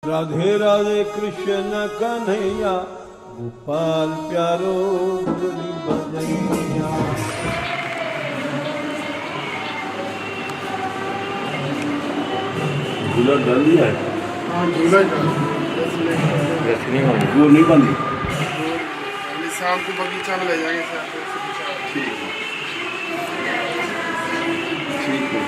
राधे राधे कृष्ण कन्हैया, गोपाल प्यारो मुरली बजैया। झूला डाल दिया है? हाँ झूला डाल वो नहीं बांधी। शाम को बगीचा में ले जाएंगे सर। ठीक है, ठीक है।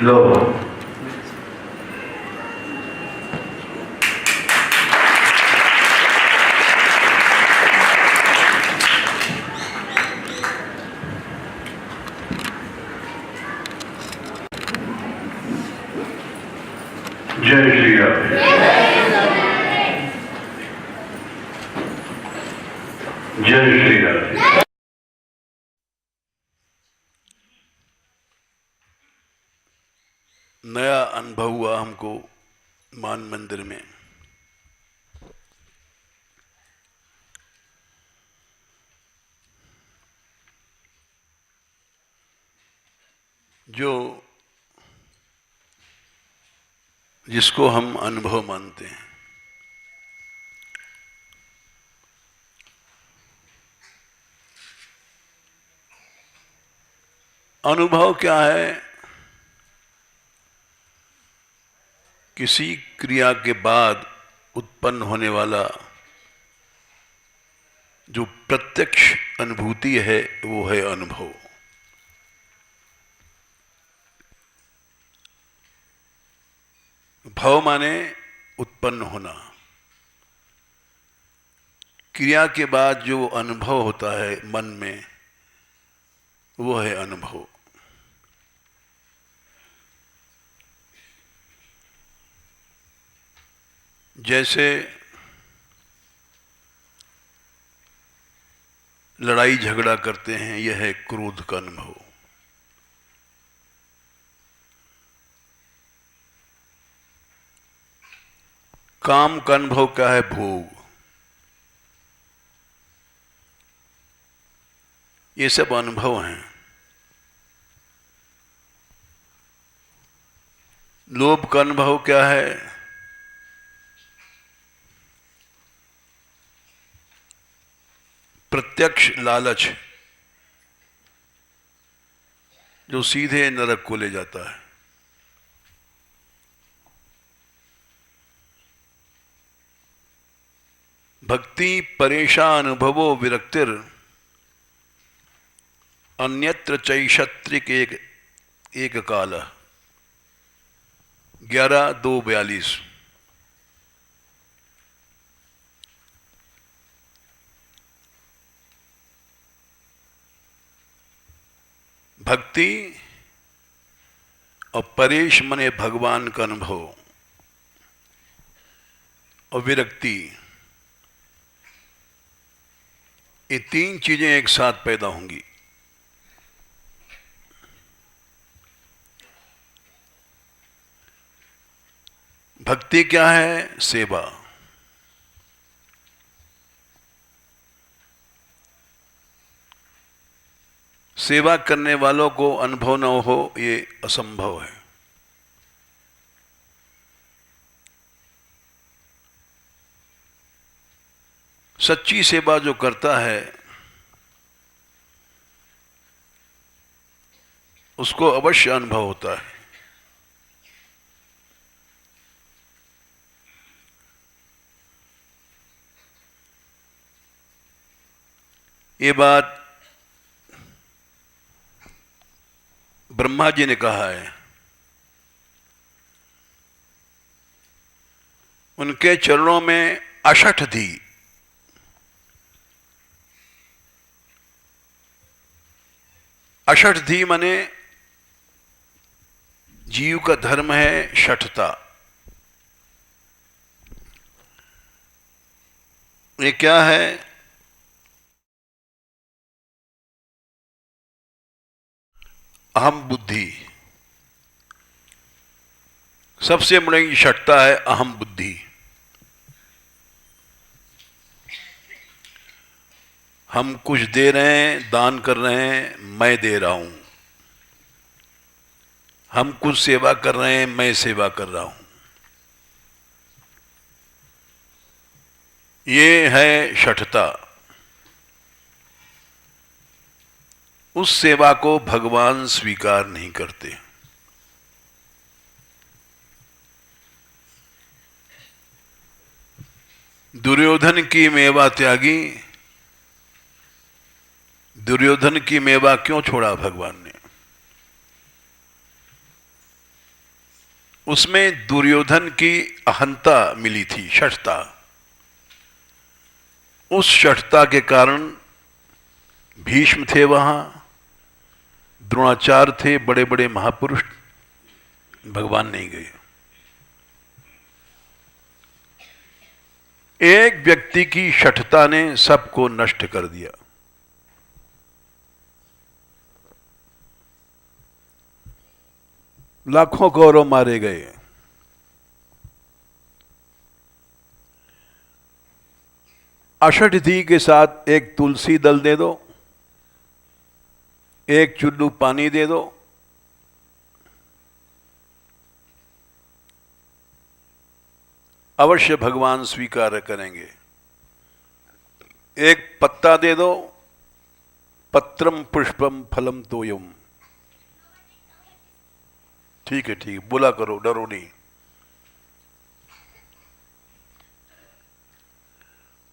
लो जय श्री राम। जय श्री राम। नया अनुभव हुआ हमको मान मंदिर में। जो जिसको हम अनुभव मानते हैं, अनुभव क्या है? किसी क्रिया के बाद उत्पन्न होने वाला जो प्रत्यक्ष अनुभूति है, वो है अनुभव। भव माने उत्पन्न होना। क्रिया के बाद जो अनुभव होता है मन में, वो है अनुभव। जैसे लड़ाई झगड़ा करते हैं, यह है क्रोध का अनुभव। काम का अनुभव क्या है? भोग। ये सब अनुभव हैं। लोभ का अनुभव क्या है? प्रत्यक्ष लालच, जो सीधे नरक को ले जाता है। भक्ति परेशा अनुभवो विरक्तिर अन्यत्र चैषत्रिक एक काल। 11-2-42। भक्ति और परेश मने भगवान का अनुभव, और विरक्ति, ये तीन चीजें एक साथ पैदा होंगी। भक्ति क्या है? सेवा। सेवा करने वालों को अनुभव न हो, ये असंभव है। सच्ची सेवा जो करता है उसको अवश्य अनुभव होता है। ये बात ब्रह्मा जी ने कहा है। उनके चरणों में अशठ थी। अशठ थी माने जीव का धर्म है शठता। ये क्या है? अहम बुद्धि। सबसे बड़ी शठता है अहम बुद्धि। हम कुछ दे रहे हैं, दान कर रहे हैं, मैं दे रहा हूं। हम कुछ सेवा कर रहे हैं, मैं सेवा कर रहा हूं। ये है शठता। उस सेवा को भगवान स्वीकार नहीं करते। दुर्योधन की मेवा त्यागी। दुर्योधन की मेवा क्यों छोड़ा भगवान ने? उसमें दुर्योधन की अहंता मिली थी, शठता। उस शठता के कारण भीष्म थे वहां, द्रोणाचार्य थे, बड़े बड़े महापुरुष, भगवान नहीं गए। एक व्यक्ति की शठता ने सबको नष्ट कर दिया। लाखों कौरव मारे गए। अषठी के साथ एक तुलसी दल दे दो, एक चुल्लू पानी दे दो, अवश्य भगवान स्वीकार करेंगे। एक पत्ता दे दो, पत्रम पुष्पम फलम तोयम। ठीक है, ठीक, बोला करो, डरो नहीं।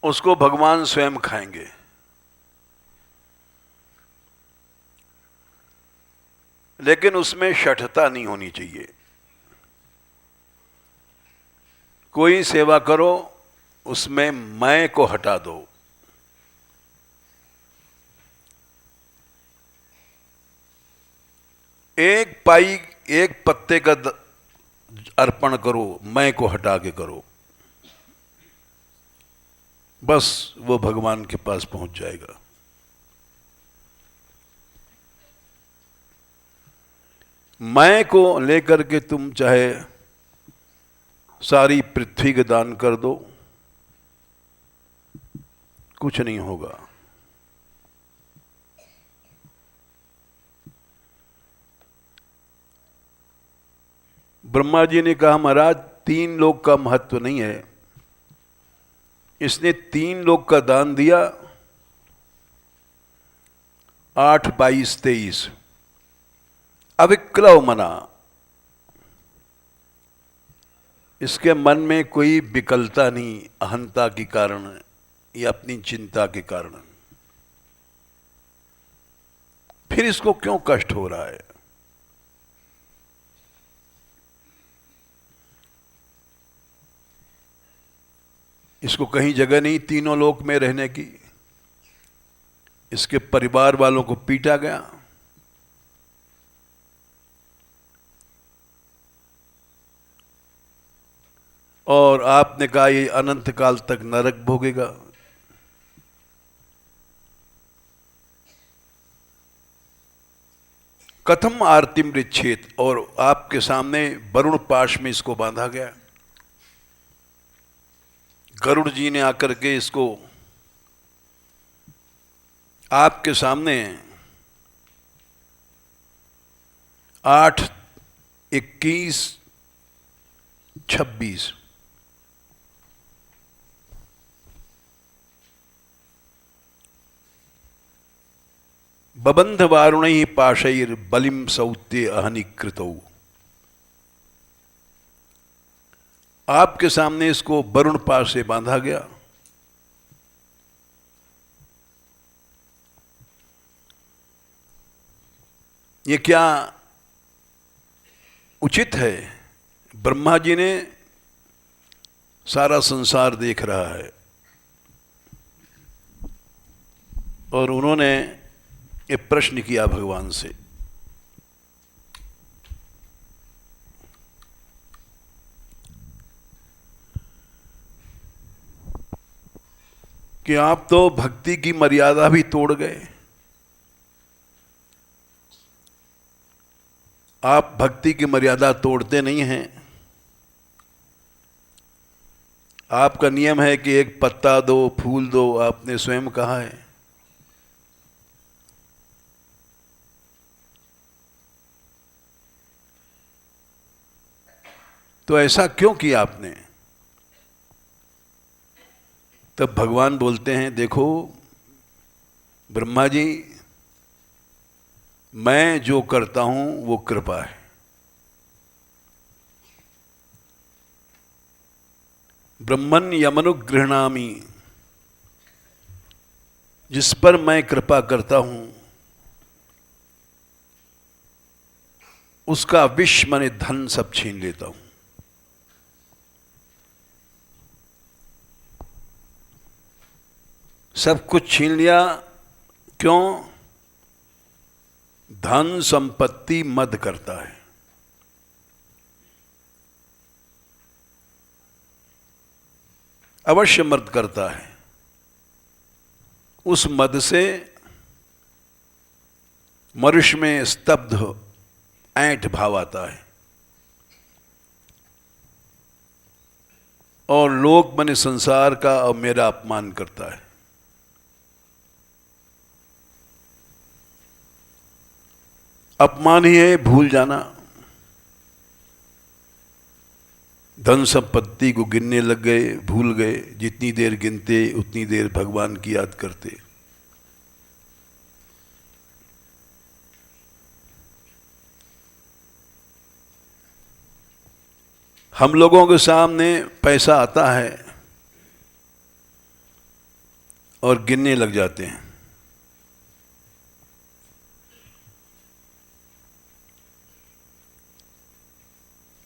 उसको भगवान स्वयं खाएंगे। लेकिन उसमें शठता नहीं होनी चाहिए। कोई सेवा करो, उसमें मैं को हटा दो। एक पाई, एक पत्ते का अर्पण करो, मैं को हटा के करो, बस वो भगवान के पास पहुंच जाएगा। मैं को लेकर के तुम चाहे सारी पृथ्वी का दान कर दो, कुछ नहीं होगा। ब्रह्मा जी ने कहा, महाराज 3 लोक का महत्व नहीं है। इसने 3 लोक का दान दिया, 8, 22, 23, अविक्लव मना। इसके मन में कोई विकलता नहीं, अहंता के कारण या अपनी चिंता के कारण। फिर इसको क्यों कष्ट हो रहा है? इसको कहीं जगह नहीं तीनों लोक में रहने की। इसके परिवार वालों को पीटा गया, और आपने कहा ये अनंत काल तक नरक भोगेगा। कथम आरतिम रिच्छेद, और आपके सामने वरुण पाश में इसको बांधा गया। गरुड़ जी ने आकर के इसको आपके सामने 8, 21, 26 बबंध वारुणै पाशैर बलिम सौत्य अहनिकृतौ। आपके सामने इसको वरुण पाश से बांधा गया। ये क्या उचित है? ब्रह्मा जी ने सारा संसार देख रहा है और उन्होंने ये प्रश्न किया भगवान से, कि आप तो भक्ति की मर्यादा भी तोड़ गए। आप भक्ति की मर्यादा तोड़ते नहीं हैं। आपका नियम है कि एक पत्ता दो, फूल दो, आपने स्वयं कहा है। तो ऐसा क्यों किया आपने? तब भगवान बोलते हैं, देखो ब्रह्मा जी, मैं जो करता हूं वो कृपा है। ब्रह्मन् यमनुगृह्णामि, जिस पर मैं कृपा करता हूं उसका विष माने धन सब छीन लेता हूं। सब कुछ छीन लिया। क्यों? धन संपत्ति मद करता है। अवश्य मद करता है। उस मद से मनुष्य में स्तब्ध ऐंठ भाव आता है और लोक माने संसार का और मेरा अपमान करता है। अपमान ही है भूल जाना। धन संपत्ति को गिनने लग गए, भूल गए। जितनी देर गिनते उतनी देर भगवान की याद करते। हम लोगों के सामने पैसा आता है और गिनने लग जाते हैं।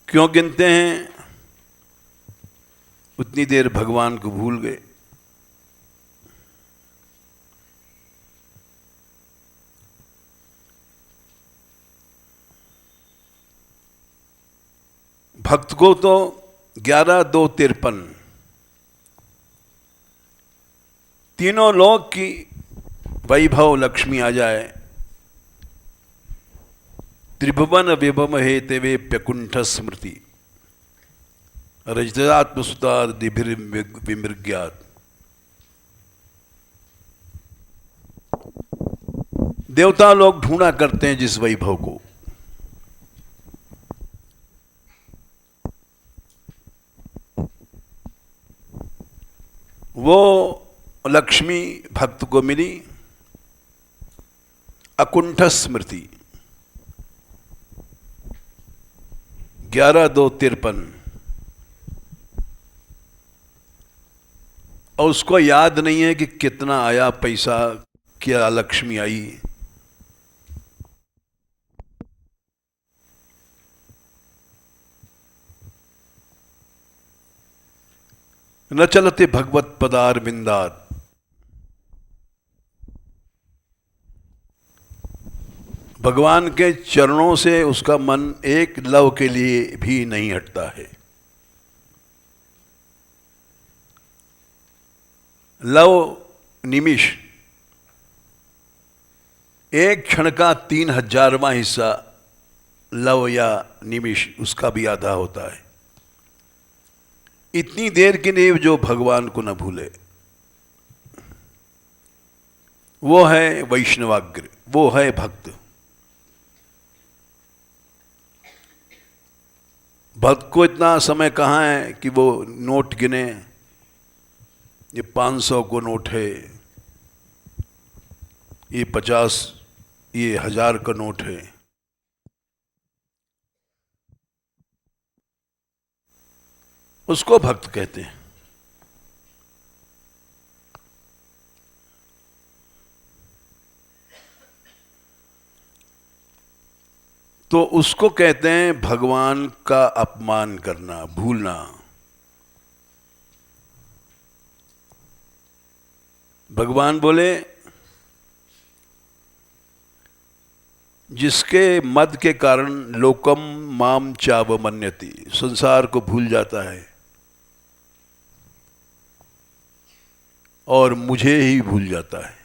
क्यों गिनते हैं? उतनी देर भगवान को भूल गए। भक्त को तो 11-2-53 तीनों लोक की वैभव लक्ष्मी आ जाए। त्रिभुवन विभम हेते वे प्यकुंठ स्मृति रजतात्मसुतार दिभिर विमृग्यात। देवता लोग ढूंढा करते हैं जिस वैभव को। वो लक्ष्मी भक्त को मिली। अकुंठ स्मृति 11-2-53 और उसको याद नहीं है कि कितना आया पैसा, क्या लक्ष्मी आई। न चलते भगवत पदार विंदात। भगवान के चरणों से उसका मन एक लव के लिए भी नहीं हटता है। लव निमिष, एक क्षण का 3000वां हिस्सा लव या निमिष, उसका भी आधा होता है। इतनी देर के लिए जो भगवान को न भूले वो है वैष्णवाग्र, वो है भक्त। भक्त को इतना समय कहाँ है कि वो नोट गिने। ये 500 को नोट है, ये 50 ये 1000 का नोट है, उसको भक्त कहते हैं। तो उसको कहते हैं भगवान का अपमान करना, भूलना। भगवान बोले जिसके मद के कारण लोकम माम चावमन्यति, संसार को भूल जाता है और मुझे ही भूल जाता है।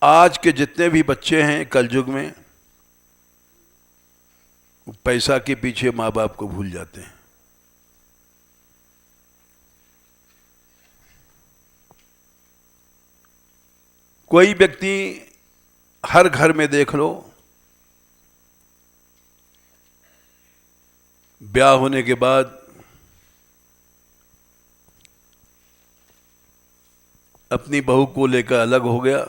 आज के जितने भी बच्चे हैं कलयुग में, पैसा के पीछे माँ बाप को भूल जाते हैं। कोई व्यक्ति, हर घर में देख लो, ब्याह होने के बाद अपनी बहू को लेकर अलग हो गया,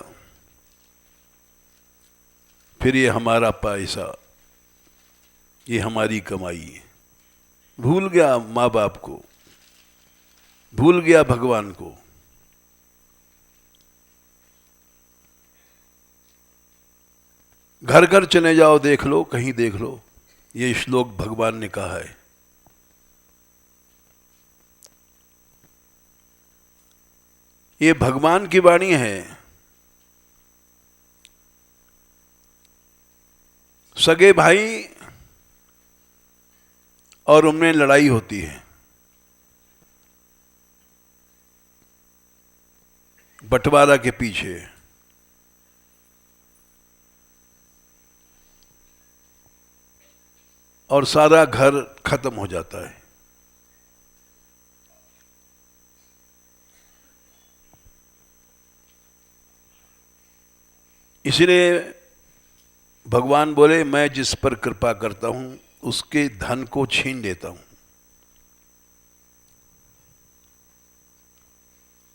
फिर ये हमारा पैसा, ये हमारी कमाई, भूल गया माँ बाप को, भूल गया भगवान को। घर घर चले जाओ, देख लो, कहीं देख लो, ये श्लोक भगवान ने कहा है। ये भगवान की वाणी है। सगे भाई और उनमें लड़ाई होती है, बंटवारा के पीछे। और सारा घर खत्म हो जाता है। इसलिए भगवान बोले मैं जिस पर कृपा करता हूं उसके धन को छीन लेता हूं।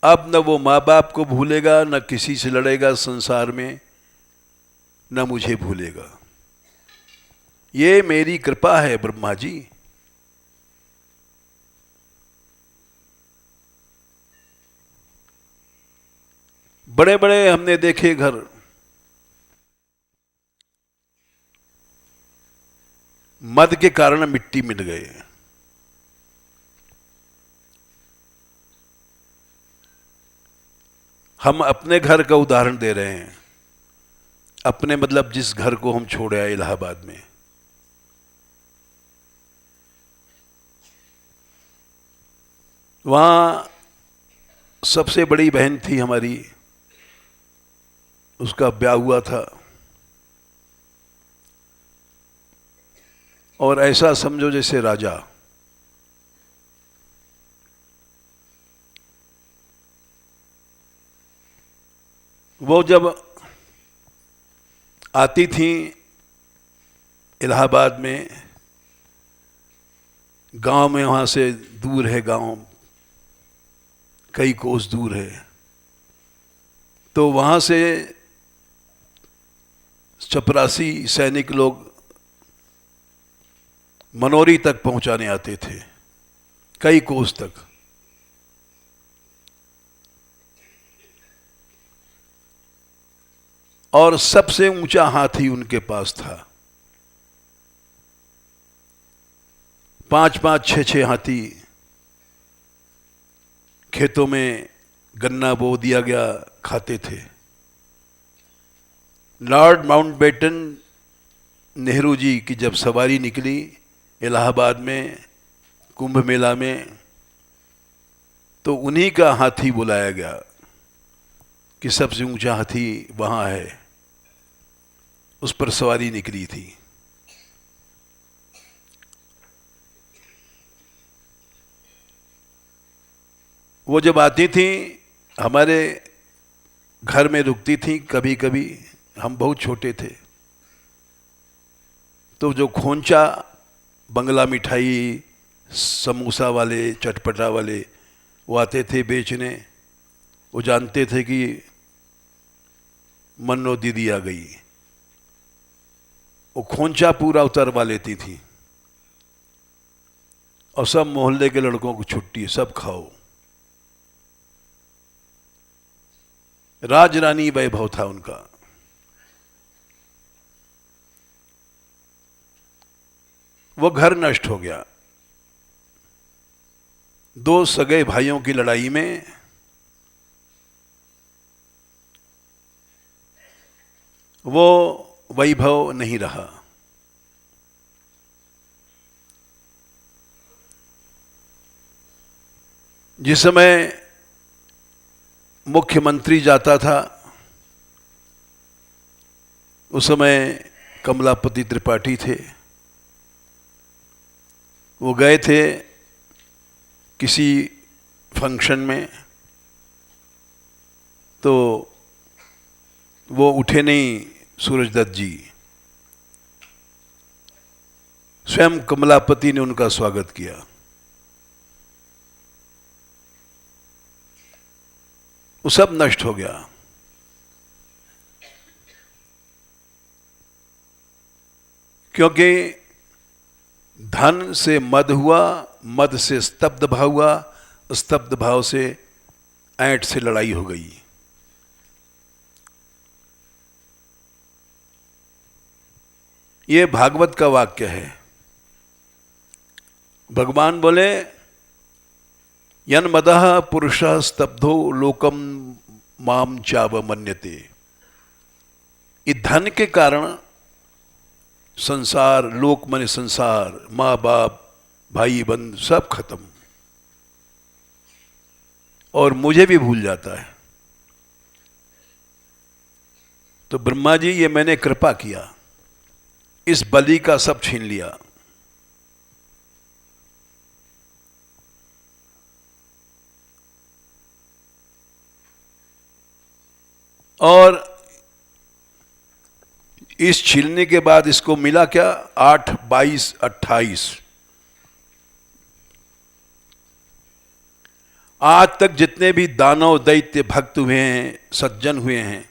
अब न वो माँ बाप को भूलेगा, न किसी से लड़ेगा संसार में, न मुझे भूलेगा। ये मेरी कृपा है ब्रह्मा जी। बड़े बड़े हमने देखे घर, मद के कारण मिट्टी मिट गए। हम अपने घर का उदाहरण दे रहे हैं, अपने मतलब जिस घर को हम छोड़े आए इलाहाबाद में। वहाँ सबसे बड़ी बहन थी हमारी, उसका ब्याह हुआ था, और ऐसा समझो जैसे राजा। वो जब आती थी इलाहाबाद में, गांव में, वहाँ से दूर है गांव, कई कोस दूर है, तो वहाँ से चपरासी सैनिक लोग मनोरी तक पहुंचाने आते थे, कई कोस तक। और सबसे ऊंचा हाथी उनके पास था। 5-5, 6-6 हाथी। खेतों में गन्ना बो दिया गया, खाते थे। लॉर्ड माउंटबेटन नेहरू जी की जब सवारी निकली इलाहाबाद में कुंभ मेला में, तो उन्हीं का हाथी बुलाया गया कि सबसे ऊंचा हाथी वहाँ है। उस पर सवारी निकली थी। वो जब आती थी हमारे घर में रुकती थी कभी कभी, हम बहुत छोटे थे, तो जो खोंचा बंगला मिठाई, समोसा वाले, चटपटा वाले वो आते थे बेचने। वो जानते थे कि मन्नो दीदी आ गई, वो खोंचा पूरा उतरवा लेती थी और सब मोहल्ले के लड़कों को छुट्टी, सब खाओ। राजरानी वैभव था उनका। वो घर नष्ट हो गया। दो सगे भाइयों की लड़ाई में वो वैभव नहीं रहा। जिस समय मुख्यमंत्री जाता था उस समय कमलापति त्रिपाठी थे। वो गए थे किसी फंक्शन में, तो वो उठे नहीं सूरजदत्त जी। स्वयं कमलापति ने उनका स्वागत किया। वो सब नष्ट हो गया। क्योंकि धन से मद हुआ, मद से स्तब्ध भाव हुआ, स्तब्ध भाव से ऐंठ से लड़ाई हो गई। ये भागवत का वाक्य है। भगवान बोले यन मदः पुरुषः स्तब्धो लोकम माम चावमन्यते। इस धन के कारण संसार, लोक माने संसार, माँ बाप, भाई बंधु सब खत्म, और मुझे भी भूल जाता है। तो ब्रह्मा जी, ये मैंने कृपा किया, इस बलि का सब छीन लिया। और इस छीलने के बाद इसको मिला क्या? 8, 22, 28। आज तक जितने भी दानव, दैत्य, भक्त हुए हैं, सज्जन हुए हैं,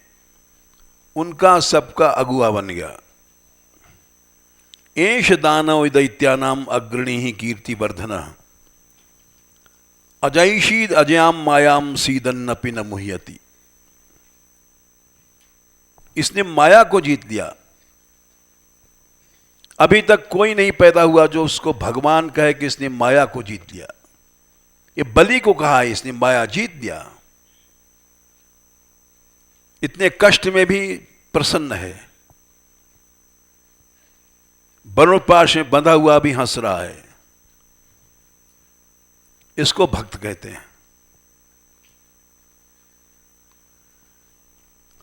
उनका सबका अगुआ बन गया। एष दानव दैत्यानाम अग्रणी ही कीर्ति वर्धन अजयशीद अजयाम मायाम सीदन्नपि न मुह्यति। इसने माया को जीत लिया। अभी तक कोई नहीं पैदा हुआ जो उसको भगवान कहे कि इसने माया को जीत लिया। ये बलि को कहा है इसने माया जीत लिया। इतने कष्ट में भी प्रसन्न है। वरुणपाश में बंधा हुआ भी हंस रहा है। इसको भक्त कहते हैं।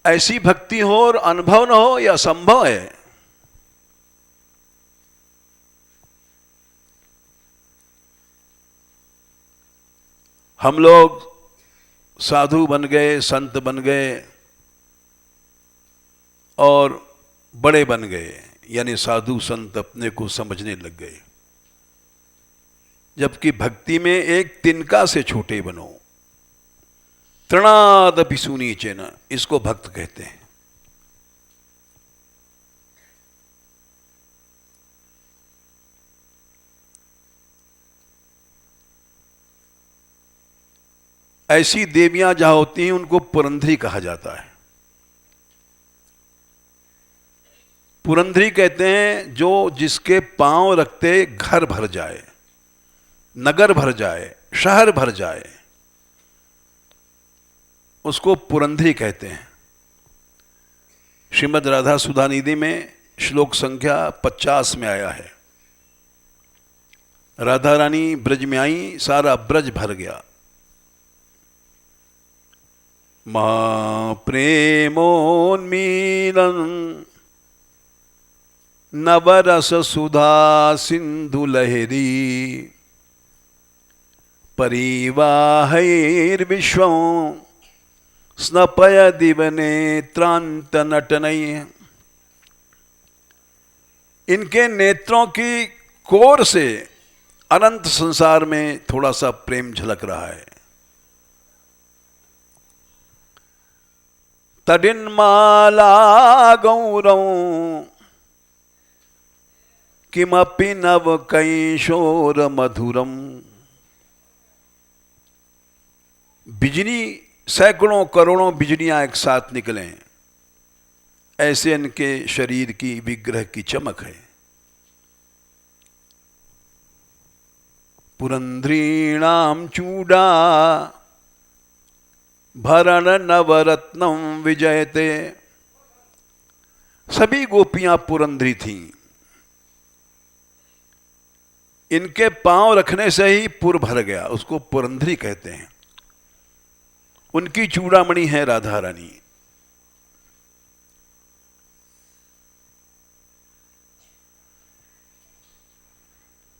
ऐसी भक्ति हो और अनुभव न हो, यह असंभव है। हम लोग साधु बन गए, संत बन गए और बड़े बन गए, यानी साधु संत अपने को समझने लग गए। जबकि भक्ति में एक तिनका से छोटे बनो। तृणादपि सुनीचेन, इसको भक्त कहते हैं। ऐसी देवियां जहां होती हैं उनको पुरंधरी कहा जाता है। पुरंधरी कहते हैं जो जिसके पांव रखते घर भर जाए, नगर भर जाए, शहर भर जाए, उसको पुरंधरी कहते हैं। श्रीमद् राधा सुधानिधि में श्लोक संख्या 50 में आया है। राधा रानी ब्रज में आई, सारा ब्रज भर गया। मां प्रेमोन्मीलन नवरस सुधा सिंधु लहरी परिवाहैर्विश्वं स्नपय दिवनेत्रांत नटनय। इनके नेत्रों की कोर से अनंत संसार में थोड़ा सा प्रेम झलक रहा है। तडिन्माला गौरं किमपि नव कैशोर मधुरम। बिजली, सैकड़ों करोड़ों बिजलियां एक साथ निकलें, ऐसे इनके शरीर की विग्रह की चमक है। पुरंद्रीणाम चूड़ा भरण नवरत्नम विजयते। सभी गोपियां पुरंद्री थीं। इनके पांव रखने से ही पुर भर गया, उसको पुरंद्री कहते हैं। उनकी चूड़ामणि है राधा रानी।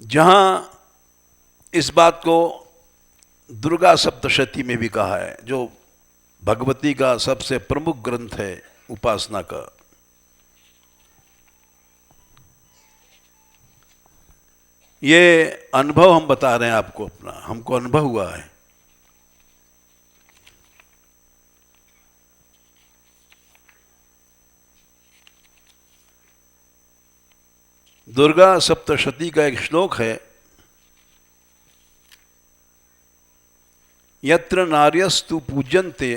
जहां इस बात को दुर्गा सप्तशती में भी कहा है, जो भगवती का सबसे प्रमुख ग्रंथ है उपासना का। ये अनुभव हम बता रहे हैं आपको, अपना हमको अनुभव हुआ है। दुर्गा सप्तशती का एक श्लोक है, यत्र नार्यस्तु पूज्यन्ते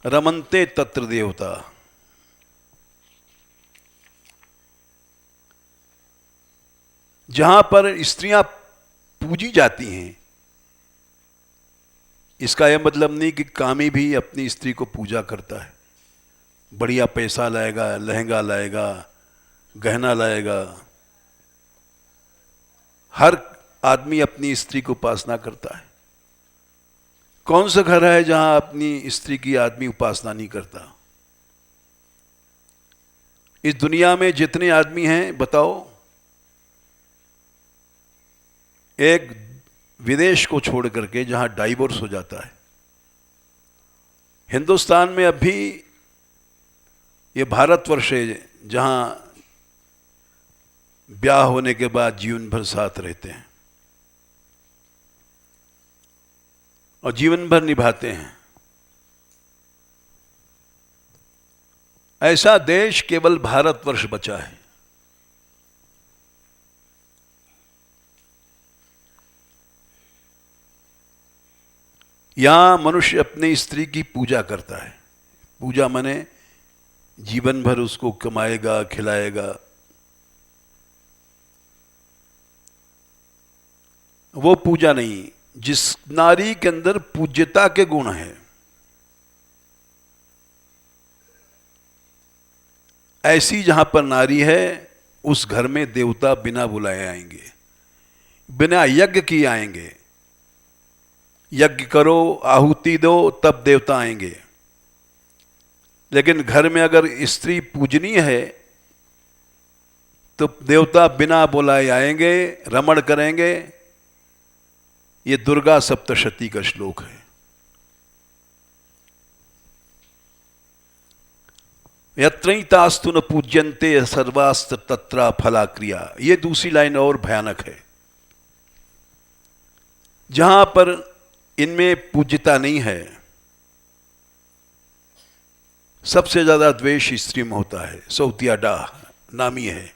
रमन्ते तत्र देवता। जहां पर स्त्रियां पूजी जाती हैं, इसका यह मतलब नहीं कि कामी भी अपनी स्त्री को पूजा करता है, बढ़िया पैसा लाएगा, लहंगा लाएगा, गहना लाएगा। हर आदमी अपनी स्त्री को उपासना करता है। कौन सा घर है जहां अपनी स्त्री की आदमी उपासना नहीं करता? इस दुनिया में जितने आदमी हैं बताओ, एक विदेश को छोड़ करके जहां डाइवोर्स हो जाता है। हिंदुस्तान में अभी ये भारतवर्ष है जहां ब्याह होने के बाद जीवन भर साथ रहते हैं और जीवन भर निभाते हैं। ऐसा देश केवल भारतवर्ष बचा है। यहां मनुष्य अपनी स्त्री की पूजा करता है। पूजा माने जीवन भर उसको कमाएगा, खिलाएगा। वो पूजा नहीं। जिस नारी के अंदर पूज्यता के गुण हैं, ऐसी जहां पर नारी है, उस घर में देवता बिना बुलाए आएंगे, बिना यज्ञ किए आएंगे। यज्ञ करो, आहुति दो, तब देवता आएंगे। लेकिन घर में अगर स्त्री पूजनीय है तो देवता बिना बुलाए आएंगे, रमण करेंगे। ये दुर्गा सप्तशती का श्लोक है। यत्रैतास्तु न पूज्यन्ते सर्वास्त्र तत्रा फला क्रिया। ये दूसरी लाइन और भयानक है। जहां पर इनमें पूज्यता नहीं है, सबसे ज्यादा द्वेष स्त्री में होता है। सौतिया डाह नामी है।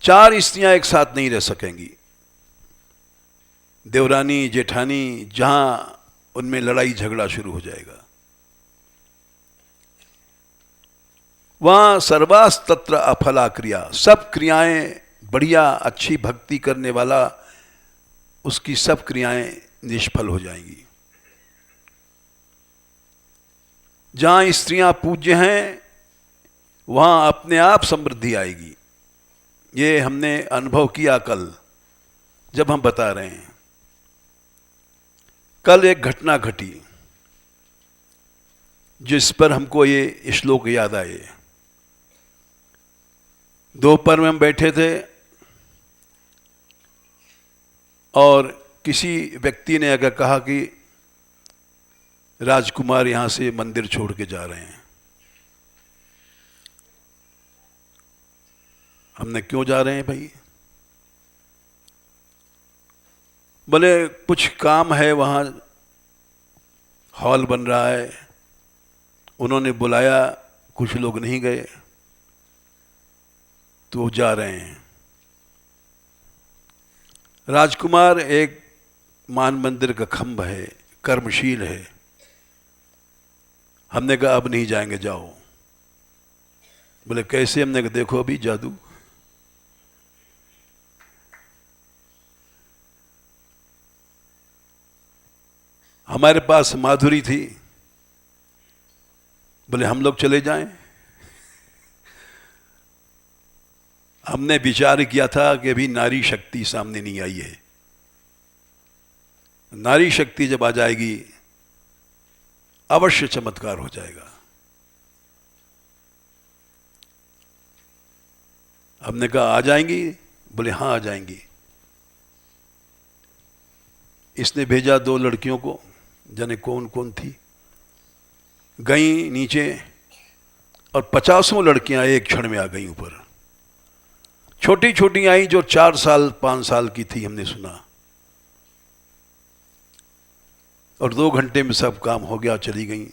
4 स्त्रियां एक साथ नहीं रह सकेंगी। देवरानी, जेठानी, जहां उनमें लड़ाई झगड़ा शुरू हो जाएगा, वहां सर्वास तत्र अफला क्रिया। सब क्रियाएं बढ़िया, अच्छी भक्ति करने वाला, उसकी सब क्रियाएं निष्फल हो जाएंगी। जहां स्त्रियां पूज्य हैं, वहां अपने आप समृद्धि आएगी। ये हमने अनुभव किया कल, जब हम बता रहे हैं। कल एक घटना घटी जिस पर हमको ये श्लोक याद आए। दोपहर में हम बैठे थे और किसी व्यक्ति ने अगर कहा कि राजकुमार यहां से मंदिर छोड़ के जा रहे हैं। हमने क्यों जा रहे हैं भाई? बोले कुछ काम है वहां हॉल बन रहा है, उन्होंने बुलाया, कुछ लोग नहीं गए तो वो जा रहे हैं। राजकुमार एक मान मंदिर का खंभ है, कर्मशील है। हमने कहा अब नहीं जाएंगे, जाओ। बोले कैसे? हमने कहा देखो अभी जादू। हमारे पास माधुरी थी, बोले हम लोग चले जाएं। हमने विचार किया था कि अभी नारी शक्ति सामने नहीं आई है। नारी शक्ति जब आ जाएगी अवश्य चमत्कार हो जाएगा। हमने कहा आ जाएंगी? बोले हाँ आ जाएंगी। इसने भेजा 2 लड़कियों को, जाने कौन कौन थी, गई नीचे और 50 लड़कियां एक क्षण में आ गई ऊपर। छोटी छोटी आई जो 4 साल 5 साल की थी, हमने सुना। और 2 घंटे में सब काम हो गया, चली गई।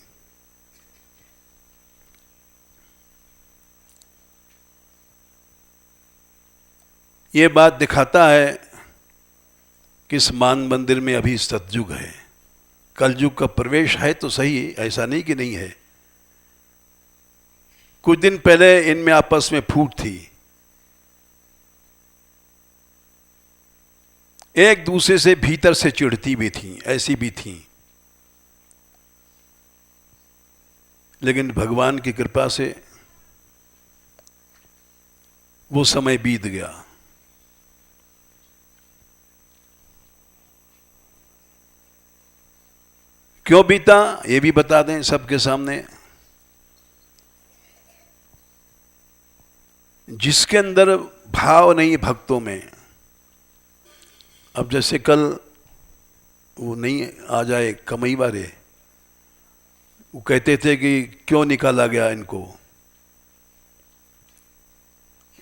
ये बात दिखाता है कि इस मान मंदिर में अभी सतयुग है। कलयुग का प्रवेश है तो सही, ऐसा नहीं कि नहीं है। कुछ दिन पहले इनमें आपस में फूट थी, एक दूसरे से भीतर से चिढ़ती भी थी, ऐसी भी थी। लेकिन भगवान की कृपा से वो समय बीत गया। क्यों बीता ये भी बता दें सबके सामने। जिसके अंदर भाव नहीं भक्तों में, अब जैसे कल वो नहीं आ जाए कमई वाले, वो कहते थे कि क्यों निकाला गया इनको,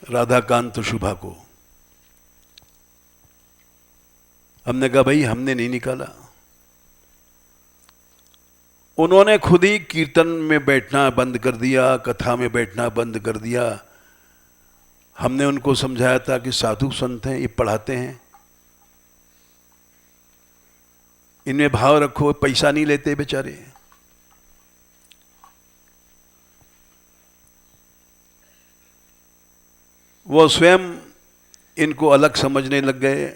राधाकांत शुभा को। हमने कहा भाई हमने नहीं निकाला, उन्होंने खुद ही कीर्तन में बैठना बंद कर दिया, कथा में बैठना बंद कर दिया। हमने उनको समझाया था कि साधु संत हैं, ये पढ़ाते हैं, इनमें भाव रखो, पैसा नहीं लेते बेचारे। वो स्वयं इनको अलग समझने लग गए।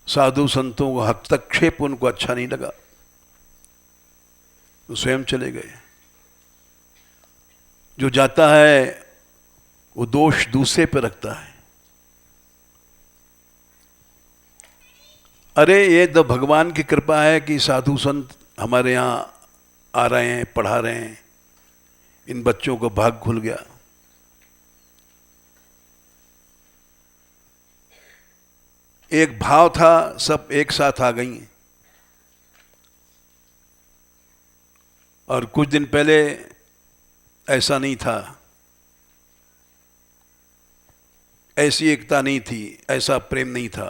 साधु संतों का हस्तक्षेप उनको अच्छा नहीं लगा, तो स्वयं चले गए। जो जाता है वो दोष दूसरे पर रखता है। अरे ये तो भगवान की कृपा है कि साधु संत हमारे यहाँ आ रहे हैं, पढ़ा रहे हैं, इन बच्चों को भाग खुल गया। एक भाव था, सब एक साथ आ गई। और कुछ दिन पहले ऐसा नहीं था, ऐसी एकता नहीं थी, ऐसा प्रेम नहीं था।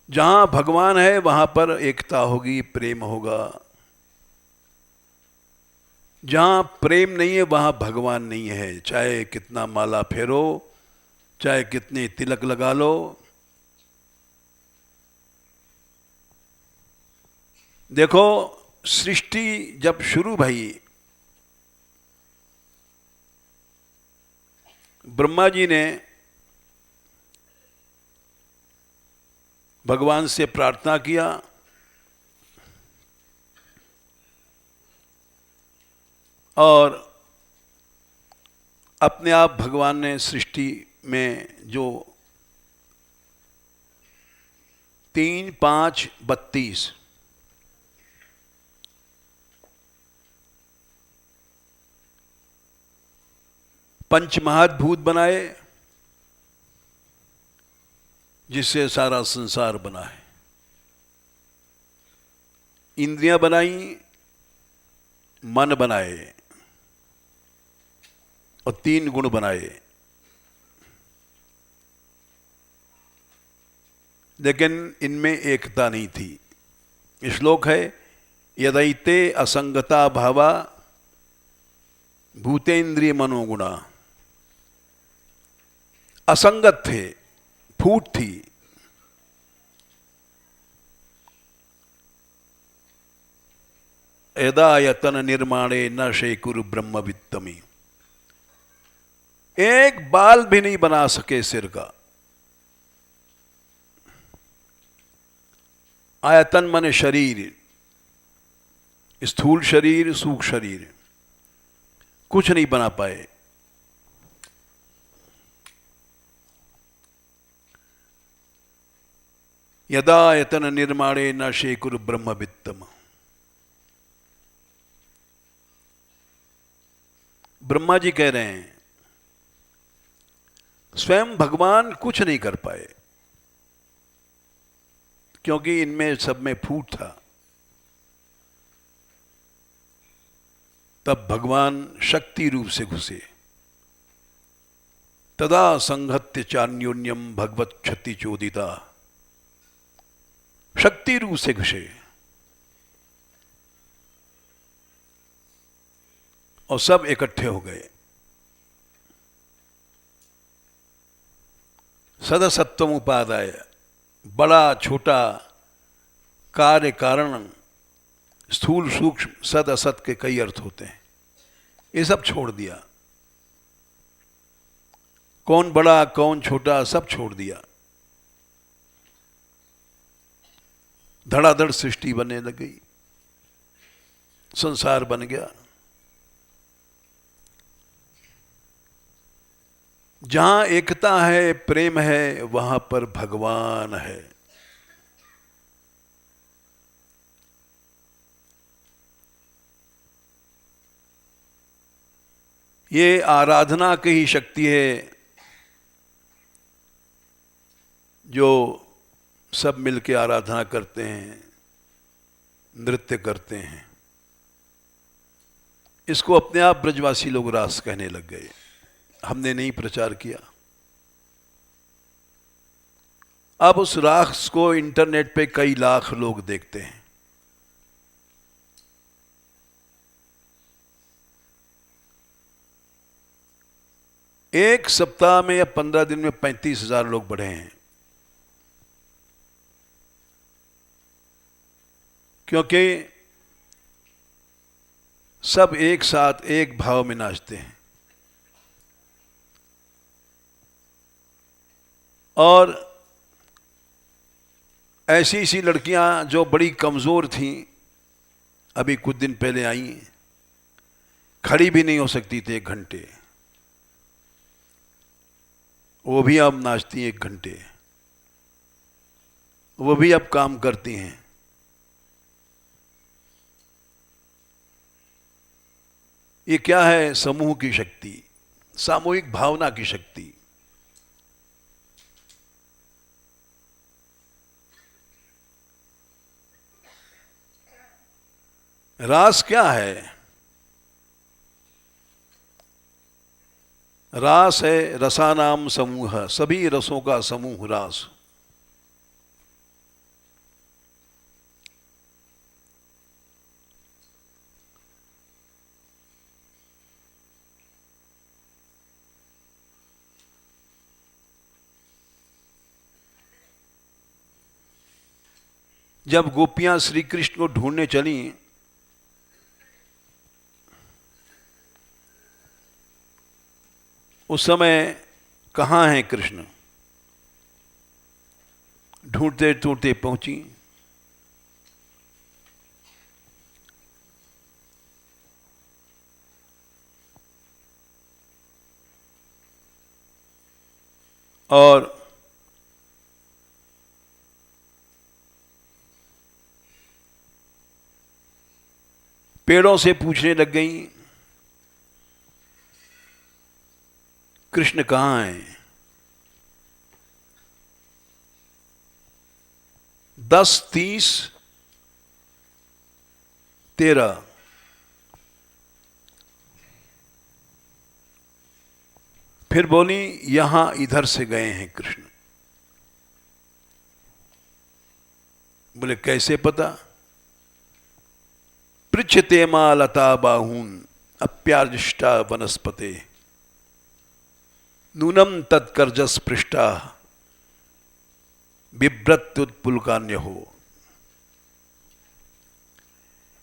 जहां भगवान है वहां पर एकता होगी, प्रेम होगा। जहां प्रेम नहीं है वहां भगवान नहीं है। चाहे कितना माला फेरो, चाहे कितने तिलक लगा लो, देखो सृष्टि जब शुरू भई, ब्रह्मा जी ने भगवान से प्रार्थना किया, और अपने आप भगवान ने सृष्टि में जो 3, 5, 32 पंचमहाभूत बनाए, जिससे सारा संसार बना है। इंद्रियां बनाई, मन बनाए, और 3 गुण बनाए। लेकिन इनमें एकता नहीं थी। श्लोक है, यदैते असंगता भावा भूतेन्द्रिय मनोगुणा। असंगत थे, फूट थी। यदायतन निर्माणे न शेकुरु ब्रह्म वित्तमी। एक बाल भी नहीं बना सके सिर का। आयतन माने शरीर, स्थूल शरीर, सूक्ष्म शरीर, कुछ नहीं बना पाए। यदायतन निर्माणे न शेकुरु ब्रह्म वित्तम। ब्रह्मा जी कह रहे हैं स्वयं भगवान कुछ नहीं कर पाए, क्योंकि इनमें सब में फूट था। तब भगवान शक्ति रूप से घुसे। तदा संहत्य चान्योन्यम भगवत क्षति चोदिता। शक्ति रूप से घुसे और सब इकट्ठे हो गए। सदसत्वम उपादाय, बड़ा छोटा, कार्य कारण, स्थूल सूक्ष्म, सद असत के कई अर्थ होते हैं। ये सब छोड़ दिया। कौन बड़ा कौन छोटा सब छोड़ दिया। धड़ाधड़ सृष्टि बनने लग गई, संसार बन गया। जहां एकता है, प्रेम है, वहां पर भगवान है। ये आराधना की ही शक्ति है जो सब मिलके आराधना करते हैं, नृत्य करते हैं। इसको अपने आप ब्रजवासी लोग रास कहने लग गए। हमने नहीं प्रचार किया। अब उस रास को इंटरनेट पे कई लाख लोग देखते हैं। एक सप्ताह में या 15 दिन में 35,000 लोग बढ़े हैं, क्योंकि सब एक साथ एक भाव में नाचते हैं। और ऐसी सी लड़कियां जो बड़ी कमजोर थीं, अभी कुछ दिन पहले आई, खड़ी भी नहीं हो सकती थी 1 घंटे, वो भी अब नाचती हैं 1 घंटे। वो भी अब काम करती हैं। ये क्या है? समूह की शक्ति, सामूहिक भावना की शक्ति। रास क्या है? रास है रसानाम समूह, सभी रसों का समूह रास। जब गोपियां श्री कृष्ण को ढूंढने चली, उस समय कहाँ हैं कृष्ण? ढूंढते ढूंढते पहुंची। और पेड़ों से पूछने लग गई, कृष्ण कहाँ हैं? 10, 30, 13 फिर बोली, यहां इधर से गए हैं कृष्ण। बोले कैसे पता? पृच्छते मा लता बाहून अप्याजिष्टा वनस्पते नूनम तत्कर्जस पृष्ठा बिभ्रत्युत्पुलकान्य हो।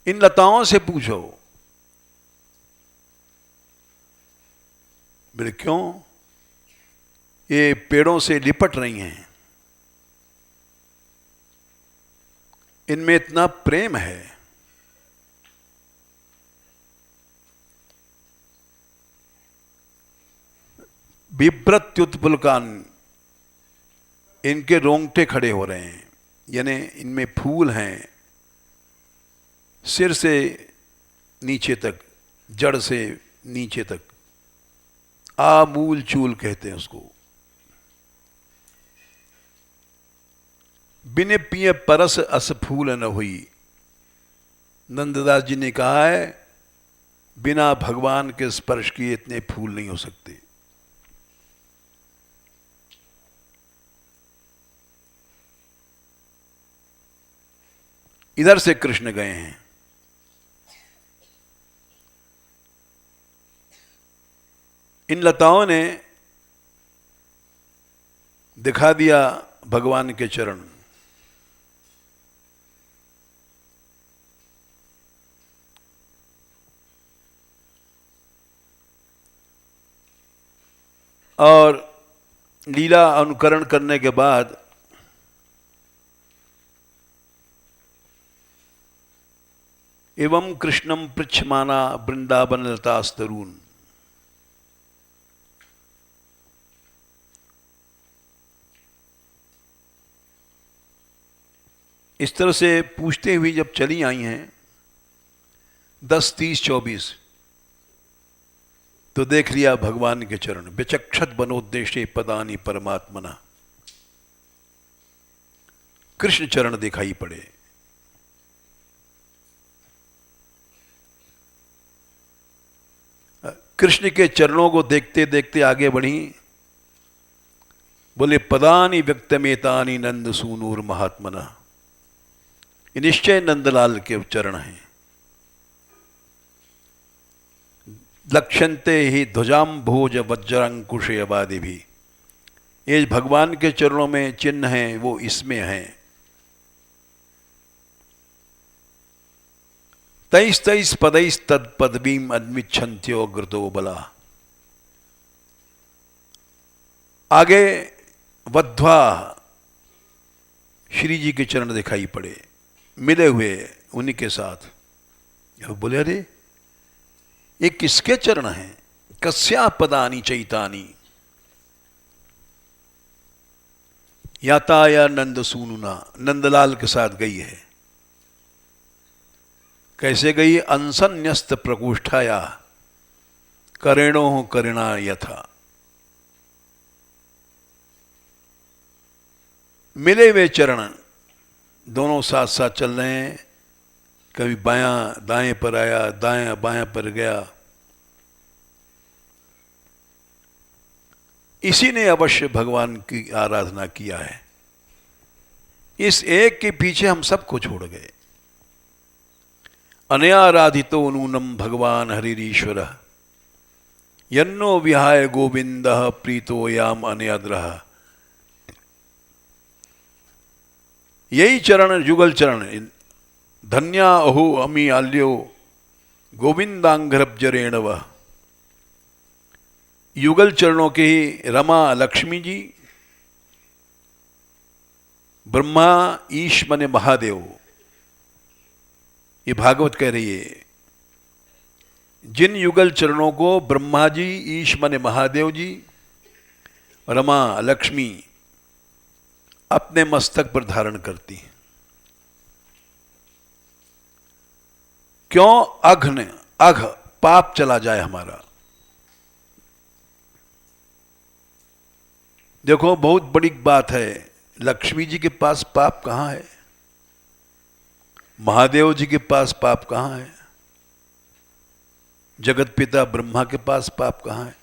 इन लताओं से पूछो। बोले क्यों? ये पेड़ों से लिपट रही हैं, इनमें इतना प्रेम है। बिभ्रत्युत्पुलकान, इनके रोंगटे खड़े हो रहे हैं, यानी इनमें फूल हैं सिर से नीचे तक, जड़ से नीचे तक, आमूल चूल कहते हैं उसको। बिन पिए परस अस फूल न हुई। नंददास जी ने कहा है बिना भगवान के स्पर्श किए इतने फूल नहीं हो सकते। इधर से कृष्ण गए हैं, इन लताओं ने दिखा दिया भगवान के चरण। और लीला अनुकरण करने के बाद एवं कृष्णम पृच्छमाना वृंदावन लतास्तरून, इस तरह से पूछते हुए जब चली आई हैं 10, 30, 24, तो देख लिया भगवान के चरण। विचक्षत बनोद्देश्य पदानी परमात्मना, कृष्ण चरण दिखाई पड़े। कृष्ण के चरणों को देखते देखते आगे बढ़ी। बोले पदानी व्यक्तमेतानी नंद सूनूर महात्मना, ये निश्चय नंदलाल के चरण हैं। लक्ष्यन्ते ही ध्वजाम भोज वज्रांकुश अबादि भी, ये भगवान के चरणों में चिन्ह हैं वो इसमें हैं। 23 पदैस तद पदवीम अन्विच्छन्त्यो अग्रतो बला। आगे वध्वा श्री जी के चरण दिखाई पड़े, मिले हुए उन्हीं के साथ। बोले अरे ये किसके चरण हैं? कस्या पदानी चैतानी याताया नंद सूनुना, नंदलाल के साथ गई है। कैसे गई? अंसन्यस्त प्रकोष्ठाया करेणो करिणा यथा। मिले हुए चरण दोनों साथ साथ चल रहे हैं, कभी बायां दाएं पर आया, दाएं बायां पर गया। इसी ने अवश्य भगवान की आराधना किया है। इस एक के पीछे हम सबको छोड़ गए। अनयाराधितो नूनम भगवान हरिरीश्वर यन्नो विहाय गोविंद प्रीतो याम अनयाद्रह। यही चरण युगल चरण, धन्या अहो अमी आल्यो गोविंदांग्रब्जरेणव। युगल चरणों के ही रमा लक्ष्मी जी, ब्रह्मा ईश मने महादेव। ये भागवत कह रही है जिन युगल चरणों को ब्रह्मा जी, ईश मने महादेव जी, रमा लक्ष्मी अपने मस्तक पर धारण करती हैं। क्यों? अघ पाप चला जाए हमारा। देखो बहुत बड़ी बात है, लक्ष्मी जी के पास पाप कहां है? महादेव जी के पास पाप कहां है? जगत पिता ब्रह्मा के पास पाप कहां है?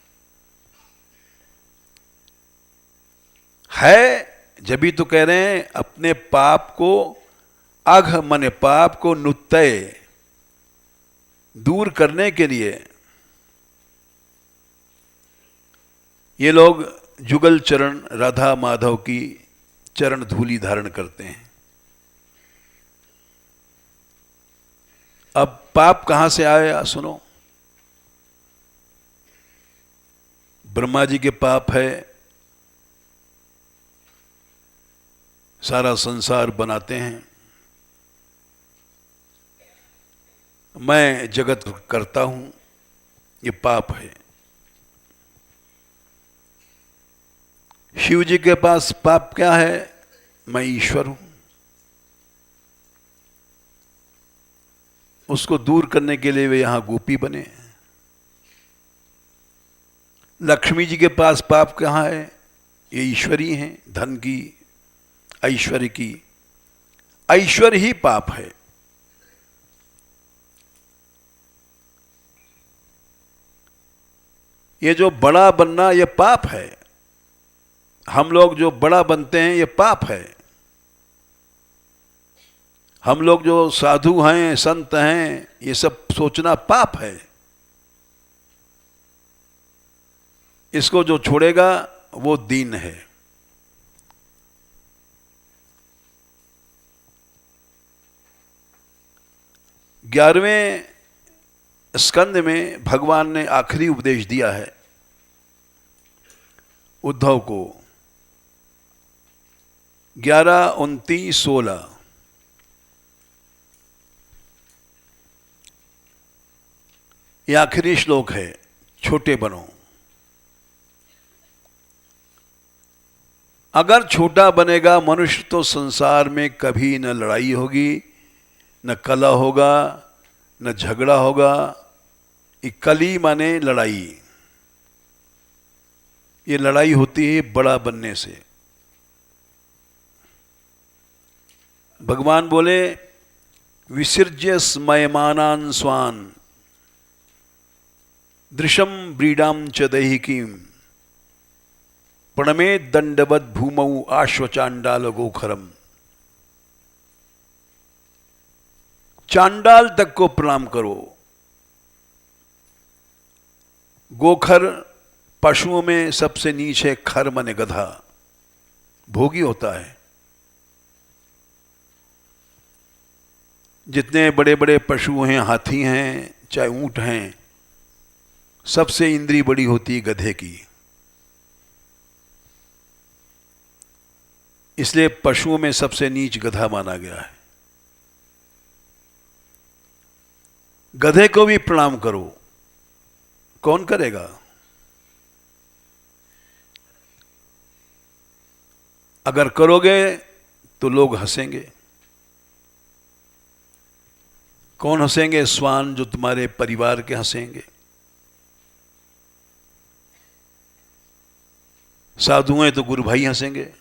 जब भी तो कह रहे हैं अपने पाप को अघ मन पाप को नुत्तय दूर करने के लिए ये लोग जुगल चरण राधा माधव की चरण धूलि धारण करते हैं। अब पाप कहां से आया सुनो। ब्रह्मा जी के पाप है, सारा संसार बनाते हैं, मैं जगत करता हूं, ये पाप है। शिव जी के पास पाप क्या है, मैं ईश्वर हूं। उसको दूर करने के लिए वे यहां गोपी बने। लक्ष्मी जी के पास पाप कहां है, ये ईश्वरी हैं, धन की, ऐश्वर्य की। ऐश्वर्य ही पाप है। ये जो बड़ा बनना ये पाप है। हम लोग जो बड़ा बनते हैं ये पाप है। हम लोग जो साधु हैं, संत हैं, ये सब सोचना पाप है। इसको जो छोड़ेगा वो दीन है। ग्यारहवें स्कंद में भगवान ने आखिरी उपदेश दिया है उद्धव को। 11, 29, 16 ये आखिरी श्लोक है। छोटे बनो। अगर छोटा बनेगा मनुष्य तो संसार में कभी न लड़ाई होगी, न कलह होगा, न झगड़ा होगा। ये कली माने लड़ाई। ये लड़ाई होती है बड़ा बनने से। भगवान बोले विसर्ज्य स्मयमानान् स्वान् दृशम ब्रीडाम च दैहिकीम प्रणमे दंडवत भूमौ आश्वचांडाल गोखरम। चांडाल तक को प्रणाम करो। गोखर पशुओं में सबसे नीचे, खर माने गधा, भोगी होता है। जितने बड़े बड़े पशु हैं, हाथी हैं, चाहे ऊंट हैं, सबसे इंद्री बड़ी होती है गधे की। इसलिए पशुओं में सबसे नीच गधा माना गया है। गधे को भी प्रणाम करो। कौन करेगा? अगर करोगे तो लोग हंसेंगे। कौन हंसेंगे? स्वान, जो तुम्हारे परिवार के हंसेंगे। साधु हैं तो गुरु भाई हंसेंगे।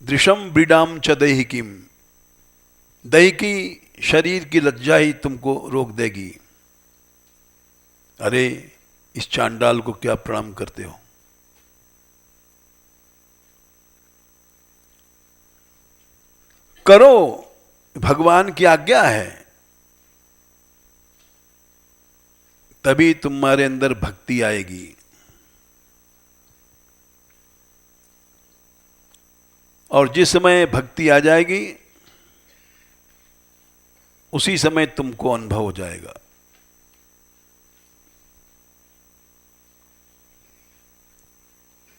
दृशम ब्रीडाम च दैहिकीम। दैहिकी शरीर की लज्जा ही तुमको रोक देगी। अरे इस चांडाल को क्या प्रणाम करते हो? करो, भगवान की आज्ञा है। तभी तुम्हारे अंदर भक्ति आएगी। और जिस समय भक्ति आ जाएगी उसी समय तुमको अनुभव हो जाएगा।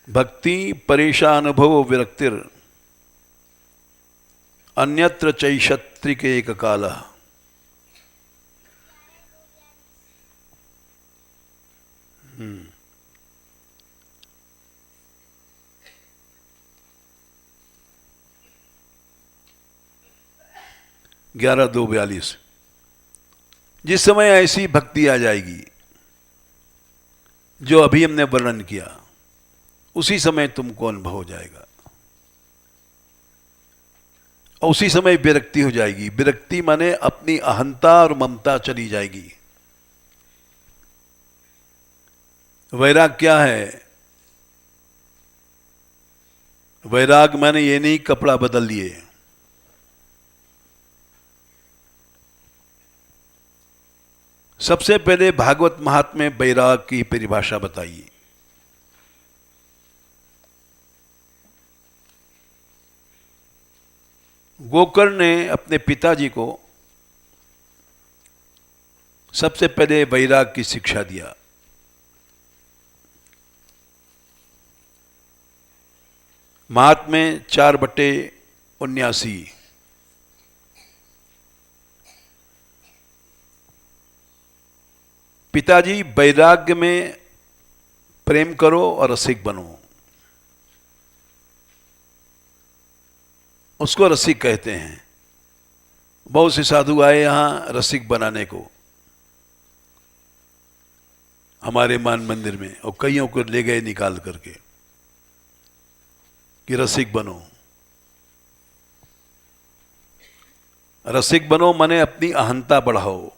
भक्ति परेशान अनुभव विरक्तिर अन्यत्र चैषत्रिक एक काल। 11:2:42। जिस समय ऐसी भक्ति आ जाएगी जो अभी हमने वर्णन किया, उसी समय तुमको अनुभव हो जाएगा। और उसी समय विरक्ति हो जाएगी। विरक्ति माने अपनी अहंता और ममता चली जाएगी। वैराग क्या है? वैराग मैंने ये नहीं कपड़ा बदल लिए। सबसे पहले भागवत महात्म्य वैराग की परिभाषा बताइए। गोकर्ण ने अपने पिताजी को सबसे पहले वैराग की शिक्षा दिया। महात्म्य 4/79। पिताजी वैराग्य में प्रेम करो और रसिक बनो, उसको रसिक कहते हैं। बहुत से साधु आए यहां रसिक बनाने को हमारे मान मंदिर में, और कईयों को ले गए निकाल करके कि रसिक बनो। रसिक बनो माने अपनी अहंता बढ़ाओ,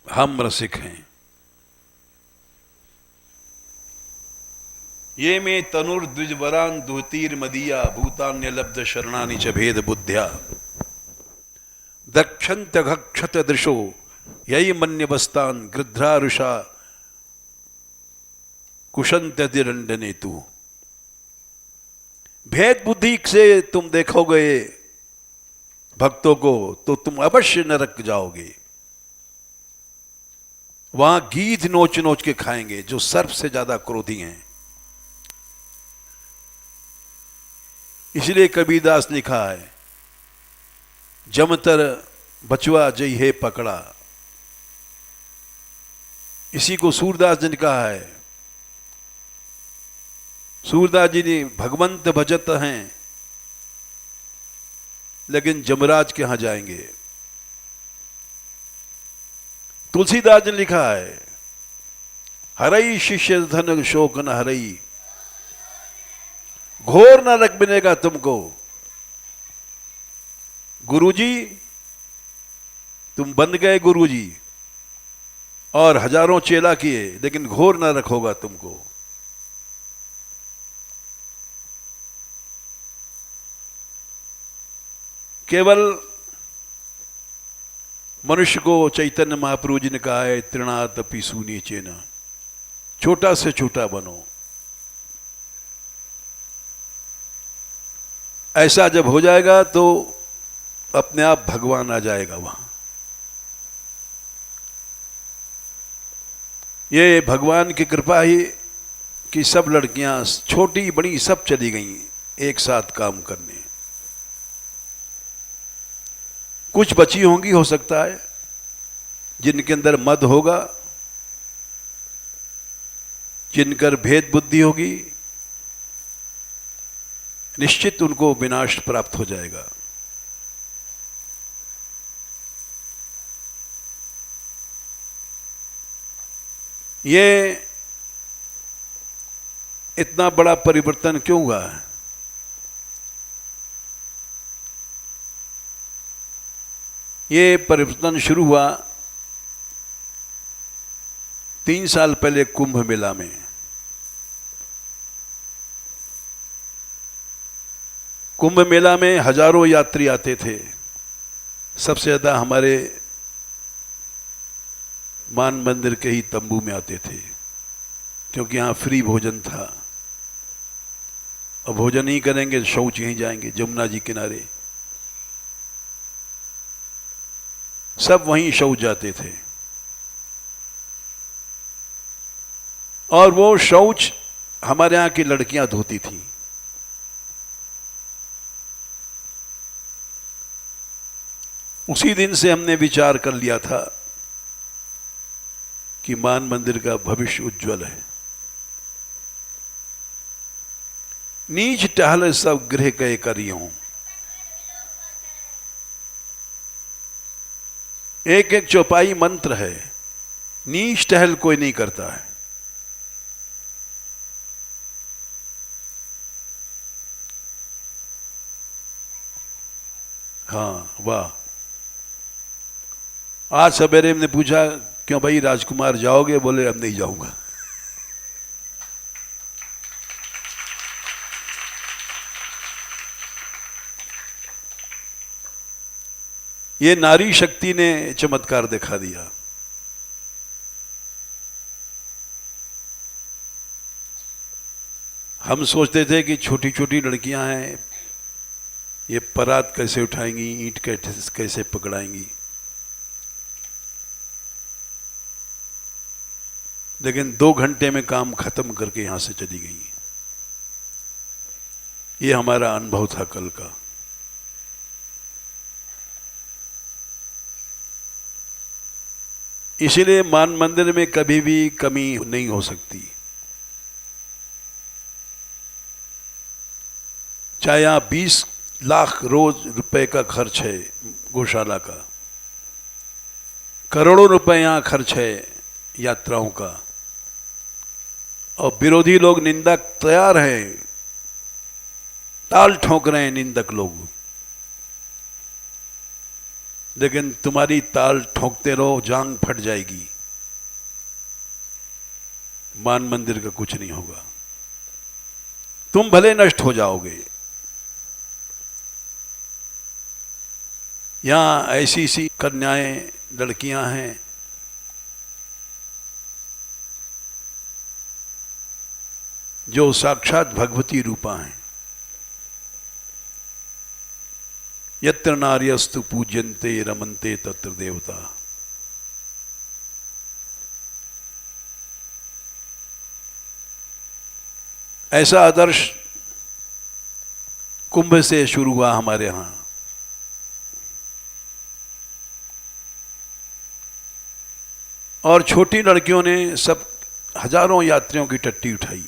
हम रसिक हैं। ये में तनुर्द्विजवरान दुहतीर मदीया भूतान्य लब्ध शरणानि च भेद बुद्ध्या दक्षंत घक्षत दृशो यही मन्यवस्तान गृध्रारुषा कुशंत्यतिरंडने तू। भेद बुद्धि से तुम देखोगे भक्तों को तो तुम अवश्य नरक जाओगे। वहां गीध नोच नोच के खाएंगे जो सर्प से ज्यादा क्रोधी हैं। इसलिए कबीरदास ने लिखा है, जमतर बचवा जई है पकड़ा। इसी को सूरदास जी ने कहा है। सूरदास जी ने भगवंत भजत हैं लेकिन जमराज के यहां जाएंगे। तुलसीदास ने लिखा है, हरई शिष्य धन शोक न हरई, घोर नरक बनेगा तुमको। गुरुजी तुम बन गए गुरुजी और हजारों चेला किए, लेकिन घोर नरक होगा तुमको। केवल मनुष्य को चैतन्य महाप्रभु जी ने कहा है, तृणात पीसू नीचे न, छोटा से छोटा बनो। ऐसा जब हो जाएगा तो अपने आप भगवान आ जाएगा वहां। ये भगवान की कृपा ही कि सब लड़कियां छोटी बड़ी सब चली गई एक साथ काम करने। कुछ बची होंगी हो सकता है जिनके अंदर मद होगा, जिनकर भेद बुद्धि होगी, निश्चित उनको विनाश प्राप्त हो जाएगा। ये इतना बड़ा परिवर्तन क्यों हुआ है? ये परिवर्तन शुरू हुआ 3 साल पहले कुंभ मेला में। कुंभ मेला में हजारों यात्री आते थे। सबसे ज्यादा हमारे मान मंदिर के ही तंबू में आते थे, क्योंकि यहां फ्री भोजन था। और भोजन ही करेंगे शौच यहीं जाएंगे, जमुना जी किनारे सब वहीं शौच जाते थे। और वो शौच हमारे यहां की लड़कियां धोती थी। उसी दिन से हमने विचार कर लिया था कि मान मंदिर का भविष्य उज्जवल है। नीच टहल सब गृह कहे करियों। एक एक चौपाई मंत्र है, नीच टहल कोई नहीं करता है। हाँ वाह। आज सवेरे हमने पूछा, क्यों भाई राजकुमार जाओगे? बोले अब नहीं जाऊंगा। ये नारी शक्ति ने चमत्कार दिखा दिया। हम सोचते थे कि छोटी छोटी लड़कियां हैं, ये परात कैसे उठाएंगी, ईंट कैसे पकड़ाएंगी, लेकिन 2 घंटे में काम खत्म करके यहां से चली गई। ये हमारा अनुभव था कल का। इसीलिए मान मंदिर में कभी भी कमी नहीं हो सकती। चाहे यहां 20 लाख रोज रुपए का खर्च है गौशाला का, करोड़ों रुपए यहां खर्च है यात्राओं का, और विरोधी लोग निंदा तैयार हैं, ताल ठोक रहे हैं निंदक लोग, लेकिन तुम्हारी ताल ठोकते रहो, जांग फट जाएगी। मान मंदिर का कुछ नहीं होगा, तुम भले नष्ट हो जाओगे। यहां ऐसी सी कन्याएं, लड़कियां हैं जो साक्षात भगवती रूपा हैं। यत्र नार्यस्तु पूज्यन्ते रमन्ते तत्र देवता। ऐसा आदर्श कुंभ से शुरू हुआ हमारे यहां। और छोटी लड़कियों ने सब हजारों यात्रियों की टट्टी उठाई।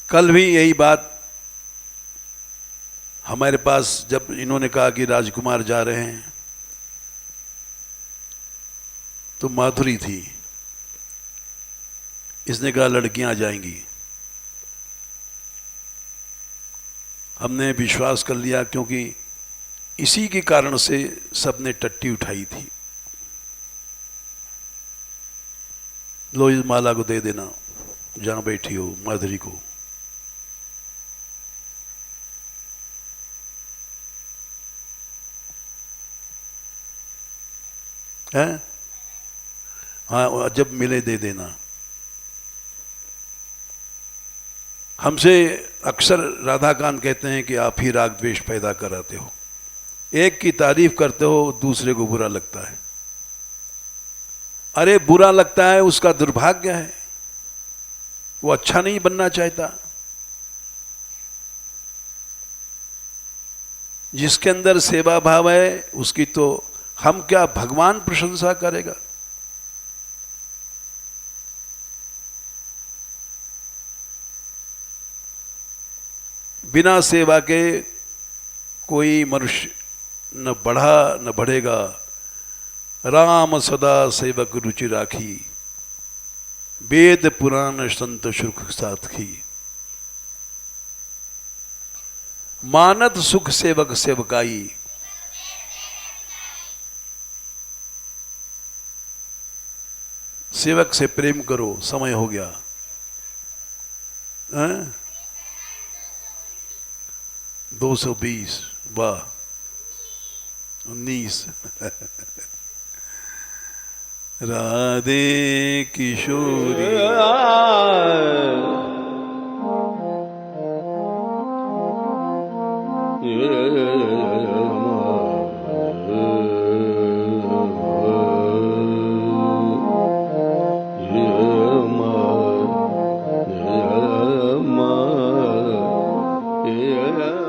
कल भी यही बात हमारे पास, जब इन्होंने कहा कि राजकुमार जा रहे हैं, तो माधुरी थी, इसने कहा लड़कियां जाएंगी। हमने विश्वास कर लिया, क्योंकि इसी के कारण से सबने टट्टी उठाई थी। लो इस माला को दे देना जहां बैठी हो माधुरी को। है हाँ, जब मिले दे देना। हमसे अक्सर राधाकांत कहते हैं कि आप ही राग द्वेष पैदा कराते हो, एक की तारीफ करते हो दूसरे को बुरा लगता है। अरे बुरा लगता है उसका दुर्भाग्य है, वो अच्छा नहीं बनना चाहता। जिसके अंदर सेवा भाव है उसकी तो हम क्या, भगवान प्रशंसा करेगा। बिना सेवा के कोई मनुष्य न बढ़ा न बढ़ेगा। राम सदा सेवक रुचि राखी, वेद पुराण संत सुख साथी। मानत सुख सेवक सेवकाई, सेवक से प्रेम करो। समय हो गया। 220 वाह 19 राधे किशोरी Yeah.